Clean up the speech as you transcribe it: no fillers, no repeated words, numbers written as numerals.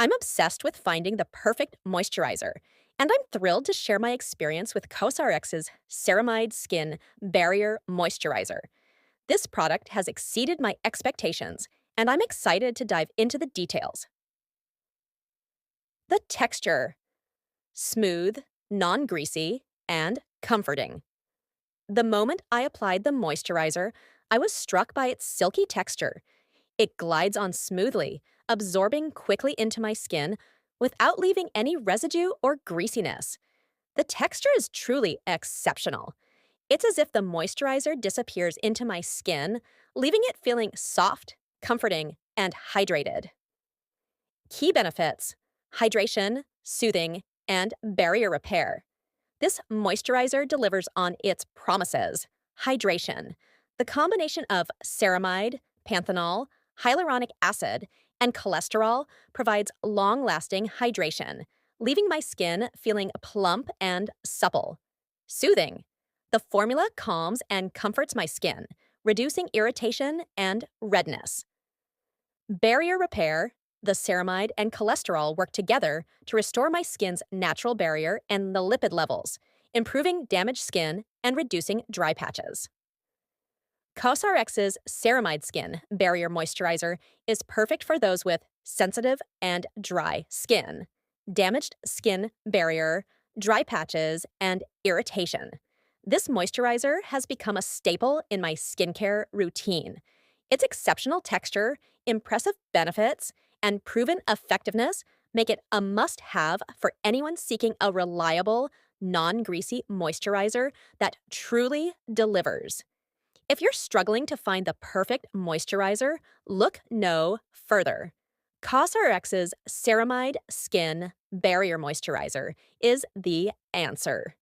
I'm obsessed with finding the perfect moisturizer, and I'm thrilled to share my experience with COSRX's Ceramide Skin Barrier Moisturizer. This product has exceeded my expectations, and I'm excited to dive into the details. The texture: smooth, non-greasy, and comforting. The moment I applied the moisturizer, I was struck by its silky texture. It glides on smoothly, absorbing quickly into my skin without leaving any residue or greasiness. The texture is truly exceptional. It's as if the moisturizer disappears into my skin, leaving it feeling soft, comforting, and hydrated. Key benefits: hydration, soothing, and barrier repair. This moisturizer delivers on its promises. Hydration: the combination of ceramide, panthenol, hyaluronic acid, and cholesterol provides long-lasting hydration, leaving my skin feeling plump and supple. Soothing: the formula calms and comforts my skin, reducing irritation and redness. Barrier repair: the ceramide and cholesterol work together to restore my skin's natural barrier and the lipid levels, improving damaged skin and reducing dry patches. COSRX's Ceramide Skin Barrier Moisturizer is perfect for those with sensitive and dry skin, damaged skin barrier, dry patches, and irritation. This moisturizer has become a staple in my skincare routine. Its exceptional texture, impressive benefits, and proven effectiveness make it a must-have for anyone seeking a reliable, non-greasy moisturizer that truly delivers. If you're struggling to find the perfect moisturizer, look no further. COSRX's Ceramide Skin Barrier Moisturizer is the answer.